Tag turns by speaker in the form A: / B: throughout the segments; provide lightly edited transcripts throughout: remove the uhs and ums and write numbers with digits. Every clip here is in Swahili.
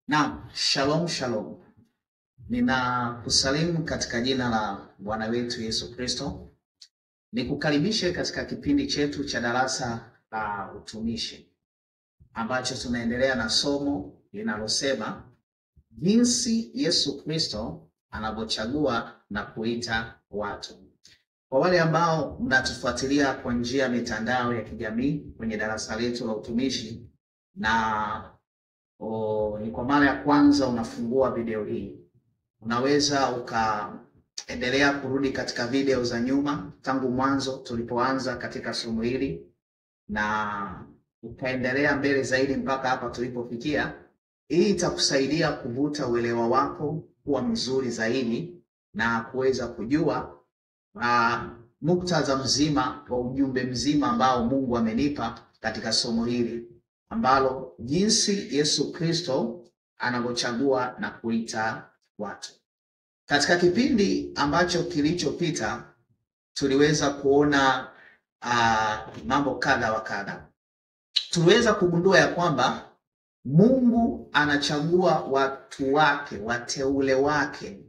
A: Naam, shalom shalom. Ninakusalimu katika jina la Bwana wetu Yesu Kristo. Nikukaribishe katika kipindi chetu cha darasa la utumishi ambacho tunaendelea na somo linalosema jinsi Yesu Kristo anavyochagua na kuita watu. Kwa wale ambao mnatufuatilia kwa njia ya mitandao ya kijamii kwenye darasa letu la utumishi na ni kwa mara ya kwanza unafungua video hii, unaweza ukaendelea kurudi katika video za nyuma tangu mwanzo tulipoanza katika somo hili na ukaendelea mbele zaidi mpaka hapa tulipofikia. Hii itakusaidia kuvuta uelewa wako kuwa mzuri zaidi na kuweza kujua muktadha mzima wa ujumbe mzima ambao Mungu amenipa katika somo hili, ambalo jinsi Yesu Kristo anavyochagua na kuita watu. Katika kipindi ambacho kilichopita tuliweza kuona mambo kadha wa kadha. Tuliweza kugundua ya kwamba Mungu anachagua watu wake, wateule wake,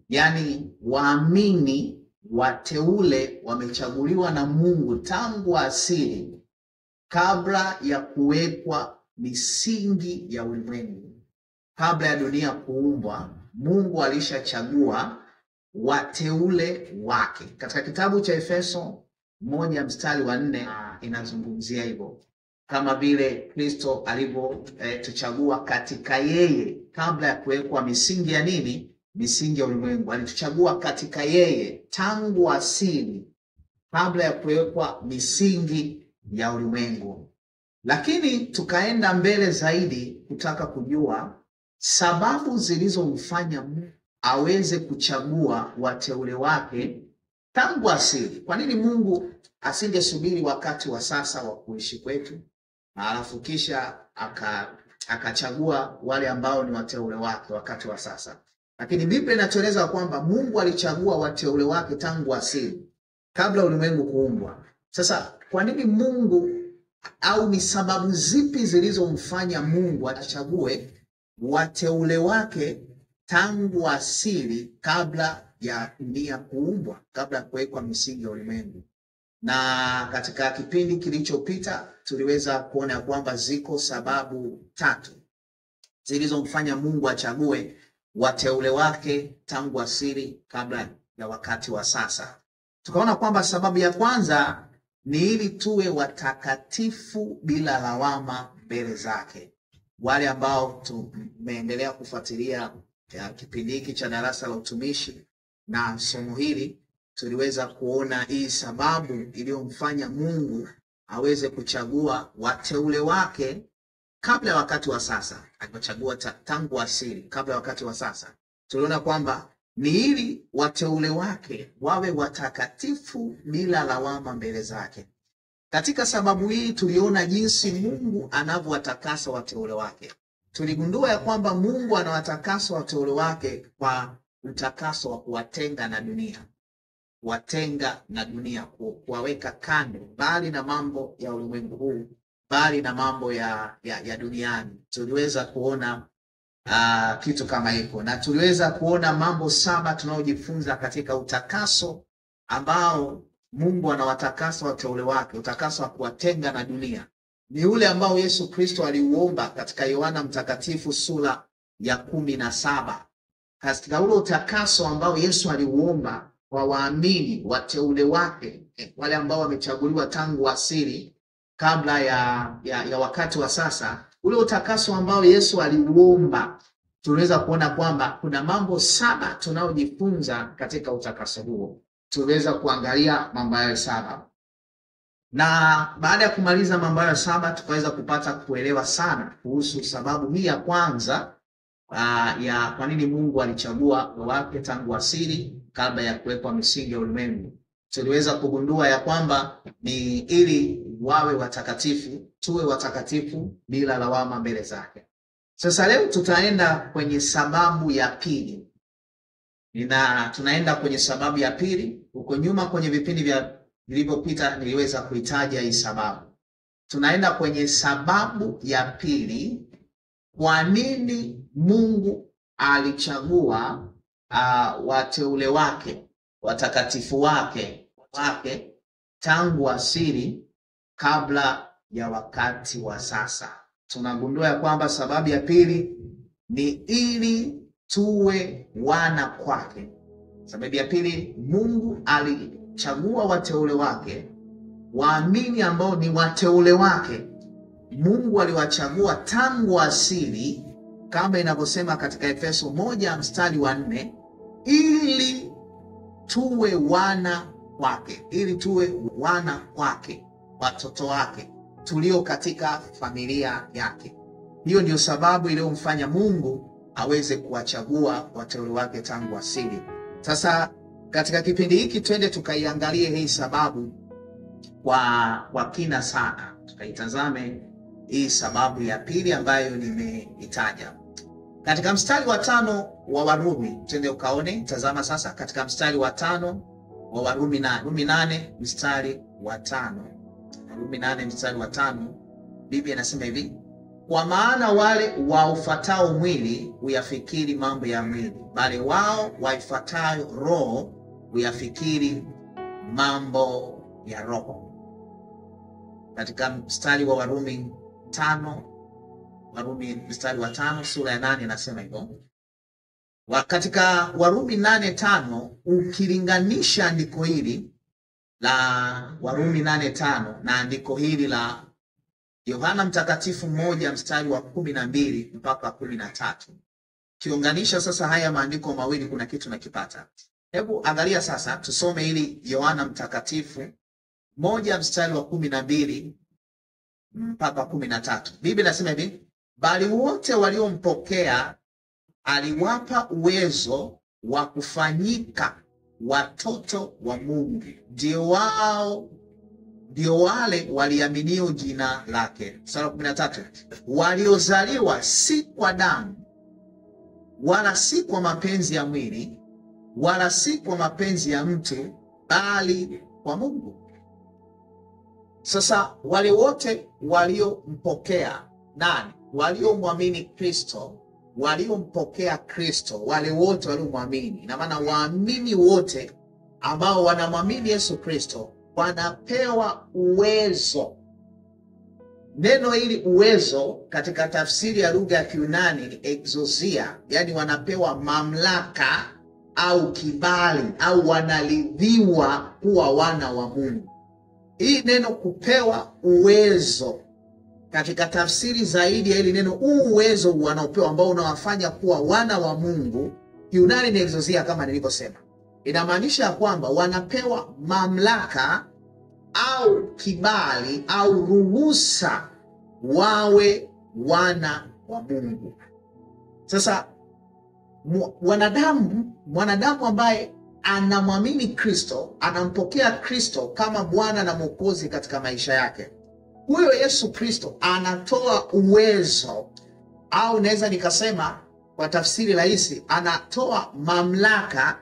A: yani waamini wateule wamechaguliwa na Mungu tangu asili, kabla ya kuwekwa misingi ya ulimwengu. Kabla ya dunia kuumbwa, Mungu alishachagua wateule wake. Katika kitabu cha Efeso 1:4 inazungumzia hivyo, kama vile Kristo alivyotuchagua katika yeye kabla ya kuwekwa misingi ya nini? Misingi ya ulimwengu. Alituchagua katika yeye tangu asili, kabla ya kuwekwa misingi ya ulimwengu. Lakini tukaenda mbele zaidi kutaka kujua sababu zilizomfanya Mungu aweze kuchagua wateule wake tangu asili. Kwa nini Mungu asingesubiri wakati wa sasa wa kuishi kwetu alafu kisha akachagua wale ambao ni wateule wake wakati wa sasa? Lakini Biblia inatueleza kwamba Mungu alichagua wateule wake tangu asili, kabla ulimwengu kuumbwa. Sasa kwa nini Mungu, au ni sababu zipi zilizomfanya Mungu achague wateule wake tangu asili, kabla ya dunia kuumbwa, kabla ya kuwekwa misingi ya ulimwengu? Na katika kipindi kilichopita tuliweza kuona kwamba ziko sababu 3 zilizomfanya Mungu achague wateule wake tangu asili, kabla ya wakati wa sasa. Tukaona kwamba sababu ya kwanza ni ili tuwe watakatifu bila lawama mbele zake. Wale ambao tumeendelea kufuatilia kipindi hiki cha darasa la utumishi na somo hili, tuliweza kuona hii sababu iliyomfanya Mungu aweze kuchagua wateule wake kabla ya wakati wa sasa. Alipochagua tangu asili, kabla ya wakati wa sasa, tuliona kwamba ni ili wateule wake wawe watakatifu bila lawama mbele zake. Katika sababu hii tuliona jinsi Mungu anavyowatakasa wateule wake. Tuligundua ya kwamba Mungu anawatakasa wateule wake kwa utakaso wa kuwatenga na dunia. Kuwatenga na dunia, kuwaweka kando, bali na mambo ya ulimwengu huu, bali na mambo ya duniani. Tuliweza kuona kitu kama hiko, na tuliweza kuona mambo 7 tunayojifunza katika utakaso ambao Mungu anawatakasa wateule wake. Utakaso wa kuwatenga na dunia ni ule ambao Yesu Kristo aliuomba katika Yohana Mtakatifu sura ya 17. Katika ule utakaso ambao Yesu aliuomba kwa waamini wateule wake, wale ambao wamechaguliwa tangu asili, kabla ya wakati wa sasa, ule utakaso ambao Yesu aliuomba, tunaweza kuona kwamba kuna mambo 7 tunayojifunza katika utakaso huo. Tuweza kuangalia mambo hayo 7. Na baada ya kumaliza mambo hayo 7, tukaweza kupata kuelewa sana kuhusu sababu hii ya kwanza ya kwa nini Mungu alichagua wake tangu asili, kabla ya kuwekwa misingi ya ulimwengu. Tuliweza kugundua ya kwamba ni ili wawe watakatifu, tuwe watakatifu bila lawama mbele zake. Sasa leo tutaenda kwenye sababu ya pili. Tunaenda kwenye sababu ya pili. Huko nyuma kwenye vipindi vilivyopita niliweza kuitaja hii sababu. tunaenda kwenye sababu ya pili, kwa nini Mungu alichagua wateule wake, watakatifu wake tangu asili kabla ya wakati wa sasa. Tunagundua ya kwamba sababu ya pili ni ili tuwe wana kwake. Sababu ya pili, Mungu alichagua wateule wake, waamini ambao ni wateule wake. Mungu aliwachagua tangu asili kama inavyosema katika Efeso 1:4, ili tuwe wana kwake, ili tuwe wana kwake, watoto wake tulio katika familia yake. Hiyo ndio sababu iliyomfanya Mungu aweze kuwachagua wateule wake tangu asili. Sasa katika kipindi hiki twende tukaiangalie hii sababu kwa kina sana. Tukaitazame hii sababu ya pili ambayo nimeitaja. Katika mstari wa 5 wa Warumi, twende ukaone, tazama sasa katika mstari wa 5 wa Warumi 8 mstari wa 5. Warumi 8 mstari wa 5, Biblia inasema hivi: kwa maana wale waufuatao mwili huyafikiri mambo ya mwili, bali wao waifuatayo roho huyafikiri mambo ya roho. Katika mstari wa Warumi 5, Warumi mstari wa 5 sura ya 8 inasema hivyo. Katika Warumi 8:5 ukilinganisha andiko hili la Warumi 8:5 na andiko hili la Yohana Mtakatifu 1 mstari wa 12 mpaka 13, kiunganisha sasa haya maandiko mawili, kuna kitu nakipata. Hebu angalia sasa, tusome hili Yohana Mtakatifu 1 mstari wa 12 mpaka 13. Biblia inasema hivi: bali wote waliompokea aliwapa uwezo wa kufanyika watoto wa Mungu, ndio wale waliaminio jina lake. Mstari wa 13, waliozaliwa si kwa damu, wala si kwa mapenzi ya mwili, wala si kwa mapenzi ya mtu, bali kwa Mungu. Sasa wale wote waliompokea nani? Waliomwamini Kristo, waliompokea Kristo, wale wote waliomwamini. Ina maana waamini wote ambao wanamwamini Yesu Kristo wanapewa uwezo. Neno hili uwezo katika tafsiri ya lugha ya Kiyunani ni exousia, yani wanapewa mamlaka au kibali au wanaridhiwa kuwa wana wa Mungu. Hii neno kupewa uwezo katika tafsiri zaidi ya hili neno, uwezo wanaopewa ambao unawafanya kuwa wana wa Mungu, Kiyunani ni exousia kama nilivyosema. Inamaanisha kwamba wanapewa mamlaka au kibali au ruhusa wawe wana wa Mungu. Sasa mwanadamu ambaye anamwamini Kristo, anampokea Kristo kama Bwana na Mwokozi katika maisha yake, huyo Yesu Kristo anatoa uwezo, au naweza nikasema kwa tafsiri rahisi, anatoa mamlaka,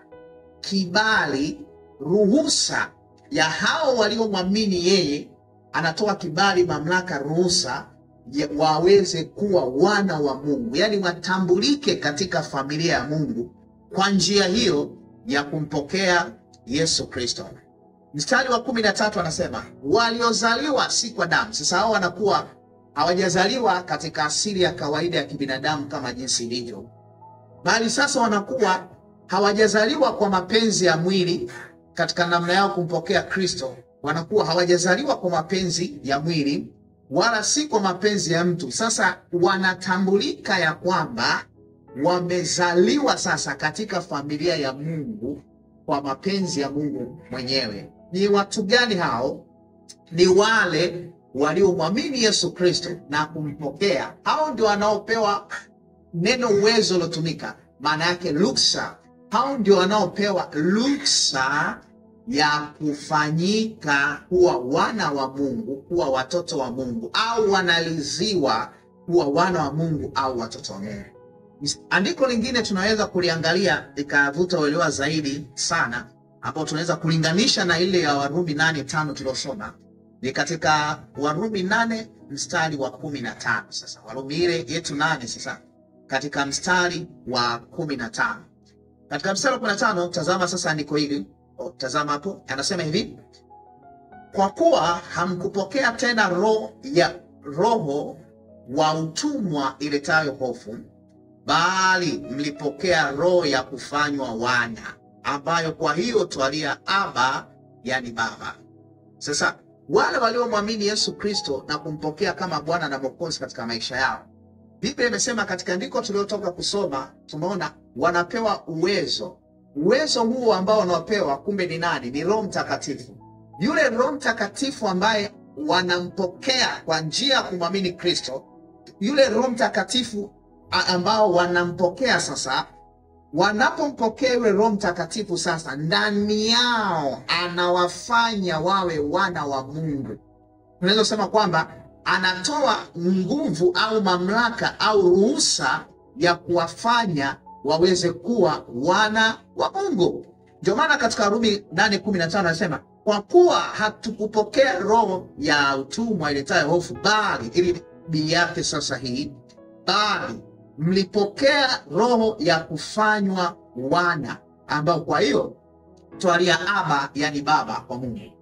A: kibali, ruhusa ya hao waliomwamini yeye. Anatoa kibali, mamlaka, ruhusa waweze kuwa wana wa Mungu, yani watambulike katika familia ya Mungu kwa njia hiyo ya kumpokea Yesu Kristo. Mstari wa 13 anasema waliozaliwa si kwa damu. Sasa hao wanakuwa hawajazaliwa katika asili ya kawaida ya kibinadamu kama jinsi ilivyo, bali sasa wanakuwa hawajazaliwa kwa mapenzi ya mwili. Katika namna yao kumpokea Kristo, wanakuwa hawajazaliwa kwa mapenzi ya mwili wala si kwa mapenzi ya mtu. Sasa wanatambulika ya kwamba wamezaliwa sasa katika familia ya Mungu kwa mapenzi ya Mungu mwenyewe. Ni watu gani hao? Ni wale waliomwamini Yesu Kristo na kumpokea. Hao ndio wanaopewa neno uwezo lotumika, maana yake ruksa. Hao ndio wanaopewa ruksa ya kufanyika kuwa wana wa Mungu, kuwa watoto wa Mungu, au wanaliziwa kuwa wana wa Mungu au watoto wa Mungu. Andiko lingine tunaweza kuliangalia likavuta uelewa zaidi sana, hapo tunaweza kulinganisha na ile ya Warumi 8:5 tuliyosoma. ni katika Warumi 8 mstari wa 15. Sasa Warumi ile yetu 8 sasa katika mstari wa 15. Katika mstari wa 15 tazama sasa andiko hili. Tazama hapo, anasema hivi: kwa kuwa hamkupokea tena roho wa utumwa iletayo hofu, bali mlipokea roho ya kufanywa wana, ambayo kwa hiyo twalia Aba, yani Baba. Sasa wale waliomwamini Yesu Kristo na kumpokea kama Bwana na Mwokozi katika maisha yao, Biblia imesema katika andiko tuliotoka kusoma, tumeona wanapewa uwezo. Uwezo huo ambao wanapewa kumbe ni nani? Ni Roho Mtakatifu. Yule Roho Mtakatifu ambaye wanampokea kwa njia ya kumwamini Kristo, yule Roho Mtakatifu ambao wanampokea sasa, wanapompokea yule Roho Mtakatifu sasa, ndani yao anawafanya wawe wana wa Mungu. Tunaweza kusema kwamba anatoa nguvu au mamlaka au ruhusa ya kuwafanya waweze kuwa wana wa Mungu. Ndio maana katika Warumi 8:15 anasema, kwa kuwa hatukupokea roho ya utumwa iletayo hofu, bali ili bi yake sasa hii, bali mlipokea roho ya kufanywa wana, ambao kwa hiyo twalia Aba, yani Baba kwa Mungu.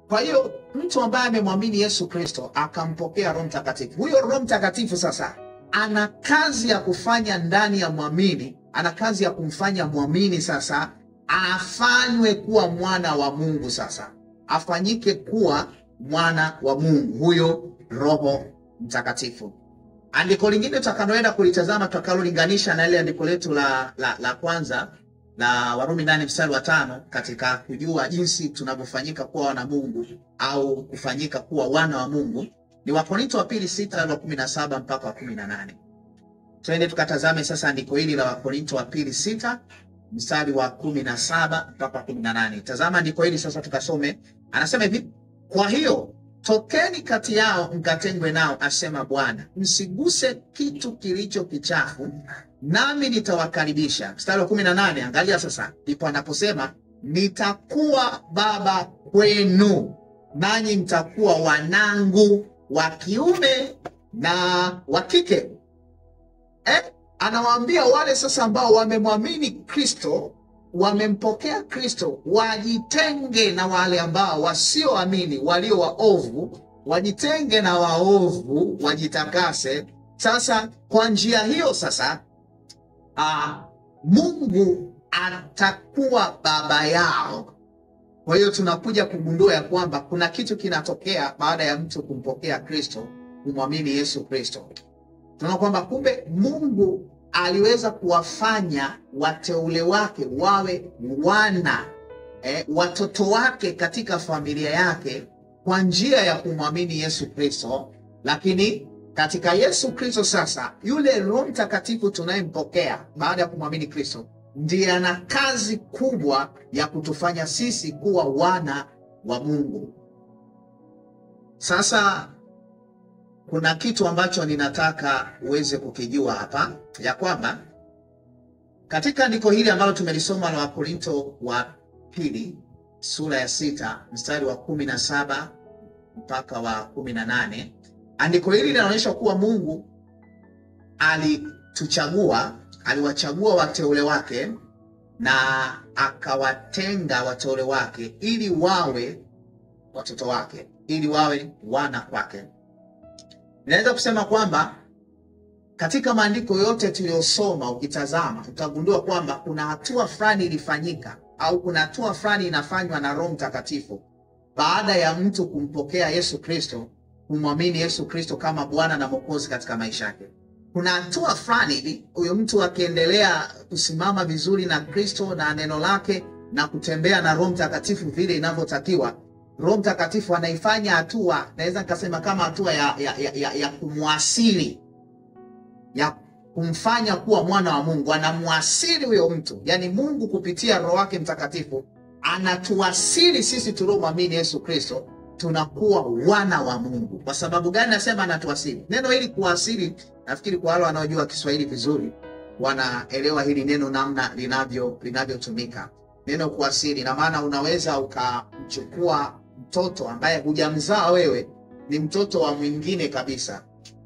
A: Kwa hiyo mtu ambaye amemwamini Yesu Kristo akampokea Roho Mtakatifu, huyo Roho Mtakatifu sasa ana kazi ya kufanya ndani ya mwamini, ana kazi ya kumfanya mwamini sasa afanywe kuwa mwana wa Mungu, sasa afanyike kuwa mwana wa Mungu, huyo Roho Mtakatifu. Andiko lingine tutakaloenda kulitazama, tutakalolinganisha na ile andiko letu la kwanza la Warumi 8 mstari wa 5, katika kujua jinsi tunavyofanyika kuwa wana Mungu au kufanyika kuwa wana wa Mungu, ni Wakorintho wa pili 6:17 mpaka 18. Twende tukatazame sasa andiko hili la Wakorintho wa pili 6 mstari wa 17 mpaka 18. Tazama andiko hili sasa tukasome. Anasema hivi: kwa hiyo tokeni kati yao mkatengwe nao, asema Bwana, msiguse kitu kilicho kichafu, nami nitawakaribisha. Mstari wa 18, angalia sasa, ndipo anaposema nitakuwa baba kwenu, nanyi mtakuwa wanangu wa kiume na wa kike. Anawaambia wale sasa ambao wamemwamini Kristo, wamempokea Kristo, wajitenge na wale ambao wasioamini, walio waovu, wajitenge na waovu, wajitakase. Sasa kwa njia hiyo sasa Mungu atakuwa baba yao. Kwa hiyo tunakuja kugundua ya kwamba kuna kitu kinatokea baada ya mtu kumpokea Kristo, kumwamini Yesu Kristo. Tunaona kwamba kumbe Mungu aliweza kuwafanya wateule wake wawe wana, watoto wake katika familia yake kwa njia ya kumwamini Yesu Kristo. Lakini katika Yesu Kristo sasa, yule Roho Mtakatifu tunayempokea baada ya kumwamini Kristo ndiye ana kazi kubwa ya kutufanya sisi kuwa wana wa Mungu. Sasa kuna kitu ambacho ninataka uweze kukijua hapa, ya kwamba katika andiko hili ambalo tumelisoma la Wakorintho wa pili sura ya 6 mstari wa 17 mpaka wa 18, andiko hili linaonyesha kuwa Mungu aliwachagua wateule wake na akawatenga wateule wake ili wawe watoto wake, ili wawe wana kwake. Ninaweza kusema kwamba katika maandiko yote tuliyosoma, ukitazama utagundua kwamba kuna hatua fulani ilifanyika au kuna hatua fulani inafanywa na Roho Mtakatifu baada ya mtu kumpokea Yesu Kristo, kumwamini Yesu Kristo kama Bwana na Mwokozi katika maisha yake. Kuna hatua fulani huyo mtu akiendelea kusimama vizuri na Kristo na neno lake na kutembea na Roho Mtakatifu vile inavyotakiwa, Roho Mtakatifu anaifanya hatua, naweza nikasema kama hatua ya kumwasili, ya kumfanya kuwa mwana wa Mungu. Anamwasili huyo mtu, yani Mungu kupitia Roho wake Mtakatifu anatuasili sisi tuliomwamini Yesu Kristo, tunakuwa wana wa Mungu. Kwa sababu gani nasema anatuasili? Neno hili kuasili, nafikiri kwa wale wanaojua Kiswahili vizuri wanaelewa hili neno namna linavyotumika. Neno kuasili na maana unaweza ukamchukua mtoto ambaye hujamzaa wewe, ni mtoto wa mwingine kabisa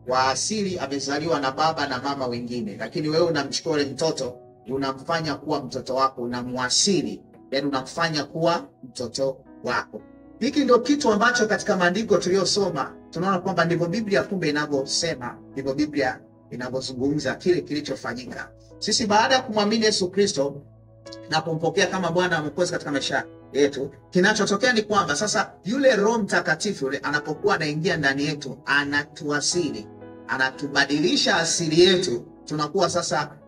A: wa asili, amezaliwa na baba na mama wengine, lakini wewe unamchukua yule mtoto unamfanya kuwa mtoto wako, unamwasili, yani unamfanya kuwa mtoto wako. Hiki ndio kitu ambacho katika maandiko tuliyosoma tunaona kwamba ndivyo Biblia kumbe inavyosema, ndivyo Biblia inavyozungumza kile kilichofanyika. Sisi baada ya kumwamini Yesu Kristo na kumpokea kama Bwana na Mwokozi katika maisha yetu, kinachotokea ni kwamba sasa yule Roho Mtakatifu yule anapokuwa anaingia ndani yetu, anatuasili, anatubadilisha asili yetu,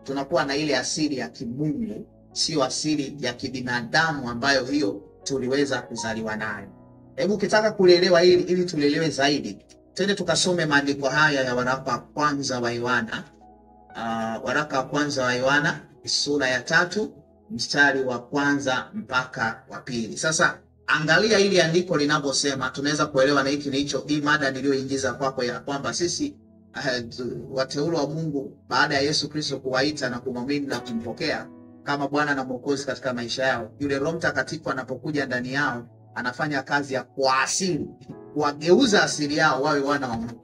A: tunakuwa na ile asili ya kimungu, sio asili ya kibinadamu ambayo hiyo tuliweza kuzaliwa nayo. Hebu ukitaka kulielewa hili ili tulielewe zaidi, twende tukasome maandiko haya ya waraka wa kwanza wa Yohana. Waraka wa kwanza wa Yohana sura ya 3 mstari wa 1 mpaka wa 2. Sasa angalia hili andiko linavyosema, tunaweza kuelewa na hiki nicho hii mada niliyoingiza kwako ya kwamba sisi wateule wa Mungu baada ya Yesu Kristo kuwaita na kumwamini na kumpokea kama Bwana na Mwokozi katika maisha yao, yule Roho Mtakatifu anapokuja ndani yao anafanya kazi ya kuasili, kuwageuza asili yao wawe wana wa Mungu.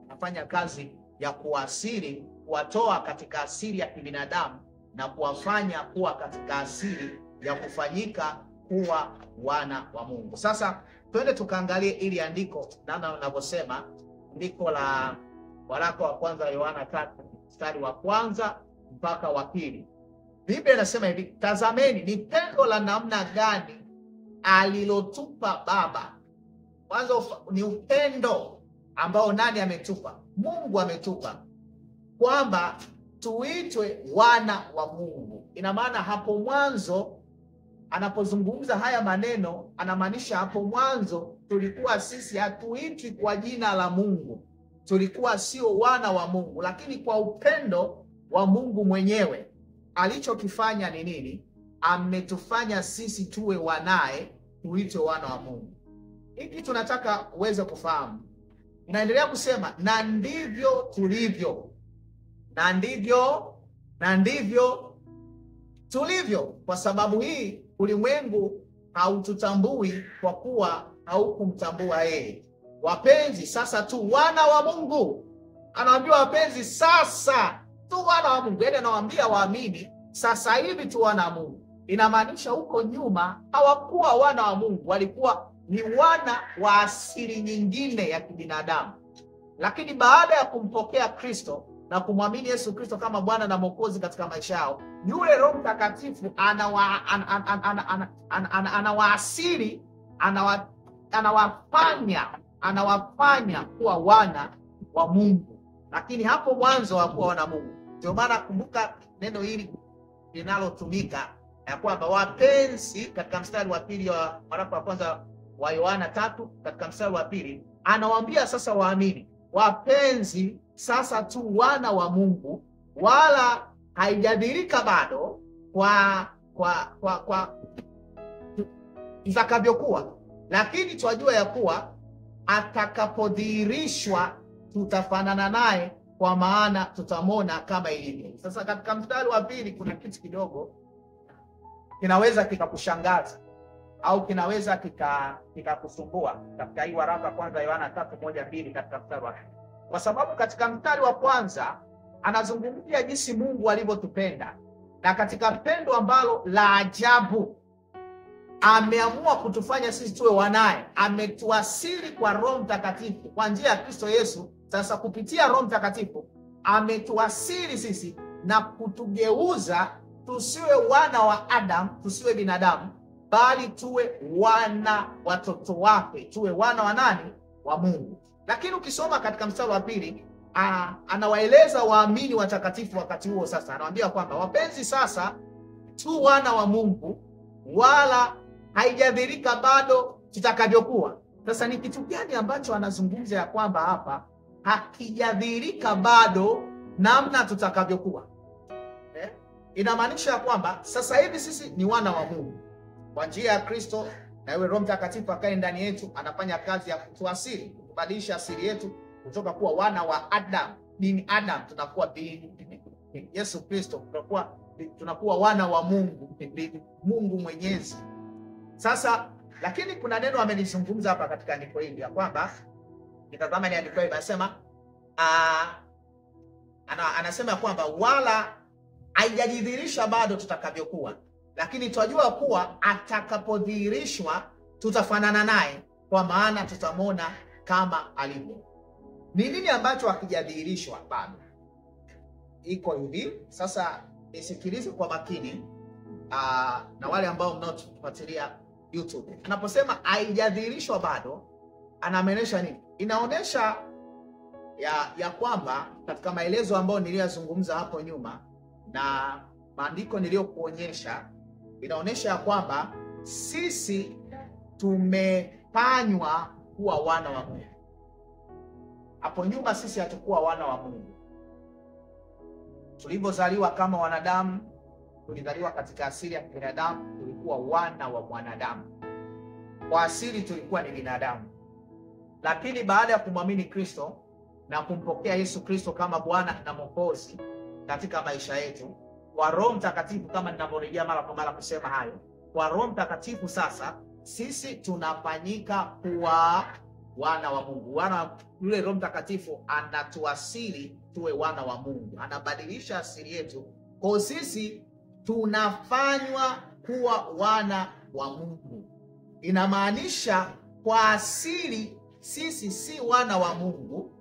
A: Anafanya kazi ya kuasili, kuwatoa katika asili ya kibinadamu na kuwafanya kuwa katika asili ya kufanyika kuwa wana wa Mungu. Sasa twende tukaangalie ili andiko namna linavyosema, andiko la waraka wa kwanza wa Yohana 3 mstari wa 1 mpaka wa 2. Biblia inasema hivi: tazameni ni pendo la namna gani alilotupa Baba. Kwanza ni upendo ambao nani ametupa? Mungu ametupa, kwamba tuitwe wana wa Mungu. Ina maana hapo mwanzo anapozungumza haya maneno anamaanisha hapo mwanzo tulikuwa sisi hatuitwi kwa jina la Mungu, tulikuwa sio wana wa Mungu, lakini kwa upendo wa Mungu mwenyewe alichokifanya ni nini? Ametufanya sisi tuwe wanae, tuitwe wana wa Mungu. Hiki tunataka uweze kufahamu. Naendelea kusema na ndivyo tulivyo, na ndivyo tulivyo. Kwa sababu hii ulimwengu haututambui kwa kuwa haukumtambua yeye. Wapenzi, sasa tu wana wa Mungu. Anawaambia wapenzi, sasa tu wana wa Mungu. Yaani anawaambia waamini sasa hivi tu wana wa Mungu. Inamaanisha huko nyuma hawakuwa wana wa Mungu, walikuwa ni wana wa asili nyingine ya kibinadamu. Lakini baada ya kumpokea Kristo na kumwamini Yesu Kristo kama Bwana na Mwokozi katika maisha yao, yule Roho Mtakatifu anawaasili, anawafanya kuwa wana wa Mungu. Lakini hapo mwanzo hawakuwa wana wa Mungu. Ndio maana kumbuka neno hili linalotumika ya kwamba wapenzi, katika mstari wa 2 wa waraka wa kwanza wa Yohana 3 katika mstari wa 2 anawaambia sasa waamini, wapenzi sasa tu wana wa Mungu, wala haijadhihirika bado kwa itakavyokuwa, lakini twajua ya kuwa atakapodhihirishwa tutafanana naye, kwa maana tutamwona kama ilivyo. Sasa katika mstari wa 2 kuna kitu kidogo kinaweza kikakushangaza au kinaweza kikakusumbua katika hii waraka kwanza Yohana 3:1-2 katika mstari wa 2. Kwa sababu katika mstari wa kwanza anazungumzia jinsi Mungu alivyotupenda, na katika pendo ambalo la ajabu ameamua kutufanya sisi tuwe wanaye, ametuasili kwa Roho Mtakatifu kwa njia ya Kristo Yesu. Sasa kupitia Roho Mtakatifu ametuasili sisi na kutugeuza tusiwe wana wa Adam, tusiwe binadamu, bali tuwe watoto wake, tuwe wana wa nani? Wa Mungu. Lakini ukisoma katika mstari wa 2 anawaeleza waamini watakatifu wakati huo. Sasa anawaambia kwamba wapenzi, sasa tu wana wa Mungu, wala haijadhihirika bado tutakavyokuwa. Sasa ni kitu gani ambacho anazungumza ya kwamba hapa hakijadhihirika bado namna tutakavyokuwa? Inamaanisha ya kwamba sasa hivi sisi ni wana wa Mungu kwa njia ya Kristo, na yule Roho Mtakatifu akae ndani yetu, anafanya kazi ya kutuasili, kubadilisha asili yetu kutoka kuwa wana wa Adam, bin Adam, tunakuwa bin Yesu Kristo, tunakuwa wana wa Mungu, Mungu Mwenyezi. Sasa Lakini kuna neno amelizungumza hapa katika andiko hili ya kwamba, nitazama ni andiko hili anasema anasema kwamba wala haijadhihirisha bado tutakavyokuwa, lakini twajua kuwa atakapodhihirishwa tutafanana naye, kwa maana tutamwona kama alivyo. Ni nini ambacho hakijadhihirishwa bado? Iko hivi. Sasa nisikilize kwa makini, na wale ambao mnaotufuatilia YouTube. Anaposema haijadhihirishwa bado, anamaanisha nini? Inaonesha ya kwamba katika maelezo ambayo niliyozungumza hapo nyuma na maandiko niliyokuonyesha, inaonesha ya kwamba sisi tumefanywa kuwa wana wa Mungu. Hapo nyuma sisi hatukuwa wana wa Mungu. Tulipozaliwa kama wanadamu, tulizaliwa katika asili ya binadamu, tulikuwa wana wa mwanadamu. Kwa asili tulikuwa ni binadamu. Lakini baada ya kumwamini Kristo na kumpokea Yesu Kristo kama Bwana na Mwokozi katika maisha yetu, kwa Roho Mtakatifu, kama ninavyorejea mara kwa mara kusema hayo, kwa Roho Mtakatifu sasa sisi tunafanyika kuwa wana wa Mungu. Yule Roho Mtakatifu anatuasili tuwe wana wa Mungu, anabadilisha asili yetu. Kwa sisi tunafanywa kuwa wana wa Mungu. Inamaanisha kwa asili sisi si wana wa Mungu.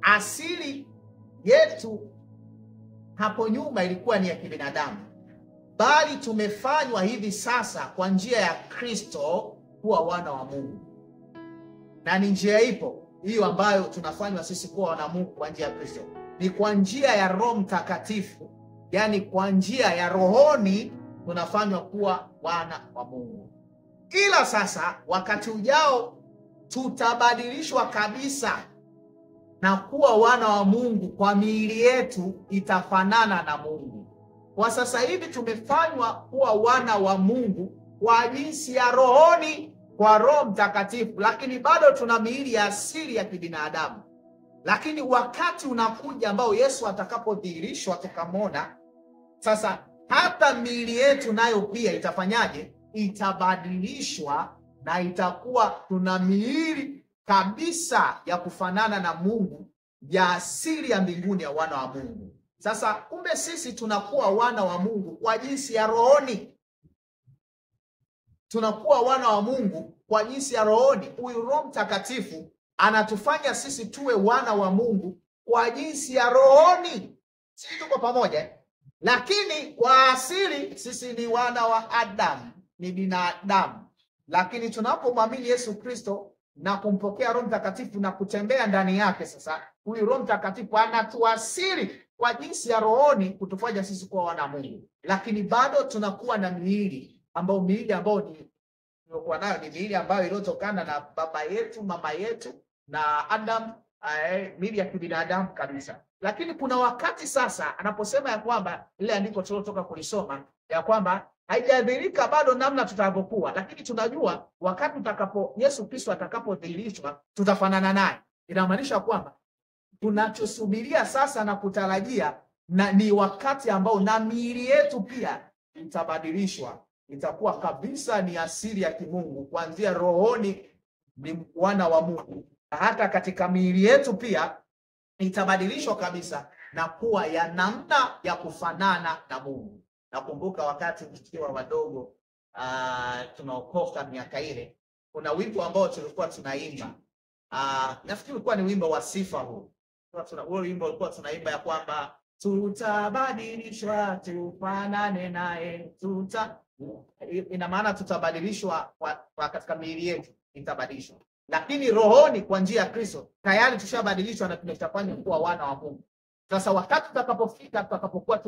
A: Asili yetu hapo nyuma ilikuwa ni ya kibinadamu, bali tumefanywa hivi sasa kwa njia ya Kristo kuwa wana wa Mungu. Na ni njia ipo hiyo ambayo tunafanywa sisi kuwa wana Mungu kwa njia ya Kristo? Ni kwa njia ya Roho Mtakatifu, yani kwa njia ya rohoni tunafanywa kuwa wana wa Mungu. Ila sasa wakati ujao tutabadilishwa kabisa na kuwa wana wa Mungu, kwa miili yetu itafanana na Mungu. Kwa sasa hivi tumefanywa kuwa wana wa Mungu kwa jinsi ya rohoni, kwa Roho Mtakatifu, lakini bado tuna miili ya asili ya kibinadamu. Lakini wakati unakuja ambao Yesu atakapodhihirishwa tukamwona, sasa hata miili yetu nayo pia itafanyaje? Itabadilishwa na itakuwa tuna miili kabisa ya kufanana na Mungu, ya asili ya mbinguni ya wana wa Mungu. Sasa kumbe sisi tunakuwa wana wa Mungu kwa jinsi ya rohoni. Tunakuwa wana wa Mungu kwa jinsi ya rohoni. Huyu Roho Mtakatifu anatufanya sisi tuwe wana wa Mungu kwa jinsi ya rohoni. Sisi tuko pamoja. Lakini kwa asili sisi ni wana wa Adamu, ni binadamu. Lakini tunapomwamini Yesu Kristo na kumpokea Roho Mtakatifu na kutembea ndani yake, sasa huyu Roho Mtakatifu anatuasili kwa jinsi ya rohoni kutufanya sisi kuwa wana wa Mungu. Lakini bado tunakuwa na miili ambayo tuliokuwa nayo ni miili ambayo iliyotokana na baba yetu, mama yetu na Adam, miili ya kibinadamu kabisa. Lakini kuna wakati sasa anaposema ya kwamba ile andiko tulotoka kulisoma ya kwamba haijadhihirika bado namna tutakavyokuwa, lakini tunajua wakati Yesu Kristo atakapodhihirishwa tutafanana naye. Inamaanisha kwamba tunachosubiria sasa na kutarajia ni wakati ambao na miili yetu pia itabadilishwa, itakuwa kabisa ni asili ya kimungu, kuanzia rohoni ni wana wa Mungu. Hata katika miili yetu pia itabadilishwa kabisa na kuwa ya namna ya kufanana na Mungu. Nakumbuka wakati tukiwa wadogo, tunaokoka miaka ile, kuna wimbo ambao tulikuwa tunaimba. Nafikiri ulikuwa ni wimbo wa sifa huu. Huo wimbo ulikuwa tunaimba ya kwamba tutabadilishwa tufanane naye. Ina maana tutabadilishwa kwa katika miili yetu itabadilishwa. Lakini rohoni kwa njia ya Kristo tayari tushabadilishwa na tumefanywa kuwa wana wa Mungu. Sasa wakati tutakapokuwa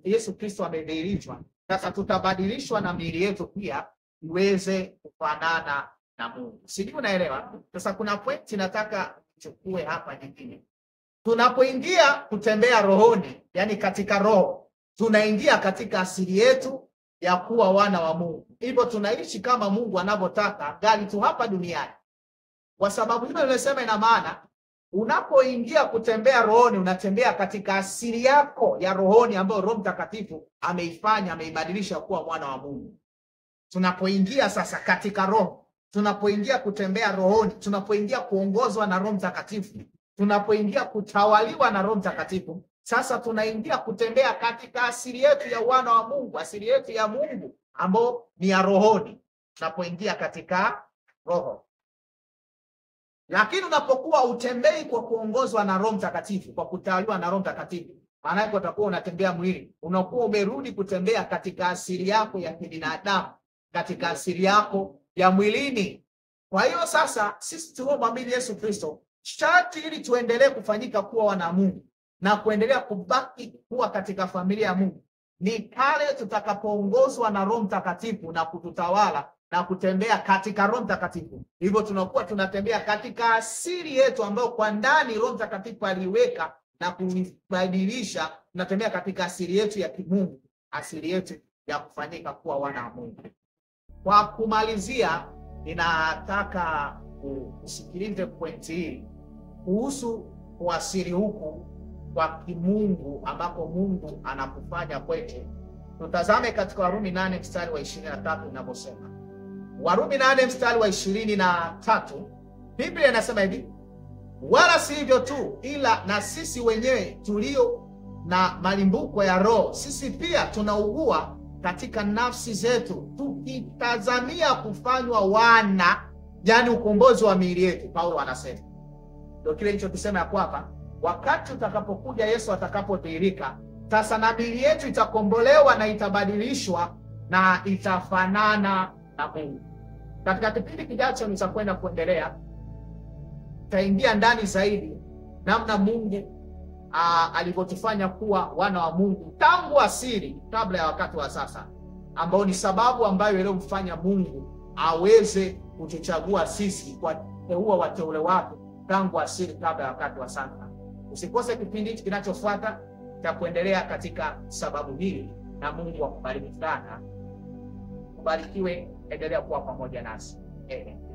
A: Yesu Kristo amedhihirishwa, sasa tutabadilishwa na miili yetu pia iweze kufanana na Mungu. Sijui unaelewa? Sasa kuna pointi nataka chukue hapa nyingine. Tunapoingia kutembea rohoni, yani katika roho, tunaingia katika asili yetu ya kuwa wana wa Mungu. Hivyo tunaishi kama Mungu anavyotaka gari tu hapa duniani. Kwa sababu hilo nimesema, ina maana unapoingia kutembea rohoni unatembea katika asili yako ya rohoni ambayo Roho Mtakatifu ameibadilisha kuwa mwana wa Mungu.
B: tunapoingia sasa katika roho, tunapoingia kutembea rohoni, tunapoingia kuongozwa na Roho Mtakatifu, tunapoingia kutawaliwa na Roho Mtakatifu, sasa tunaingia kutembea katika asili yetu ya wana wa Mungu, asili yetu ya Mungu ambao ni ya rohoni, tunapoingia katika roho. Lakini unapokuwa utembei kwa kuongozwa na Roho Mtakatifu, kwa kutawaliwa na Roho Mtakatifu, maana yake utakuwa unatembea mwili, unakuwa umerudi kutembea katika asili yako ya kibinadamu, katika asili yako ya mwilini. Kwa hiyo sasa sisi tunaomwamini Yesu Kristo, sharti ili tuendelee kufanyika kuwa wana Mungu na kuendelea kubaki kuwa katika familia ya Mungu ni pale tutakapoongozwa na Roho Mtakatifu na kututawala na kutembea katika Roho Mtakatifu. Hivyo tunakuwa tunatembea katika asili yetu ambayo kwa ndani Roho Mtakatifu aliweka na kubadilisha. Tunatembea katika asili yetu ya kimungu, asili yetu ya kufanyika kuwa wana wa Mungu. Kwa kumalizia, ninataka usikilize pointi hii kuhusu kuasili huku kwa kimungu ambako Mungu anakufanya kwetu. Tutazame katika Warumi 8 mstari wa 23 inavyosema. Warumi 8 mstari wa 23, Biblia inasema hivi: wala si hivyo tu, ila na sisi wenyewe tulio na malimbuko ya roho, sisi pia tunaugua katika nafsi zetu, tukitazamia kufanywa wana, yani ukombozi wa miili yetu. Paulo anasema ndio kile nilichokisema ya kwamba wakati utakapokuja Yesu atakapodhihirika, sasa na miili yetu itakombolewa na itabadilishwa na itafanana na Mungu. Katika kipindi kijacho nitakwenda kuendelea, taingia ndani zaidi namna Mungu alivyotufanya kuwa wana wa Mungu tangu asili, kabla ya wakati wa sasa, ambao ni sababu ambayo iliyomfanya Mungu aweze kutuchagua sisi kwa teua wateule wake tangu asili, kabla ya wakati wa sasa. Usikose kipindi hiki kinachofuata cha kuendelea katika sababu hii, na Mungu akubariki sana. Ubarikiwe, endelea kuwa pamoja nasi. Amen.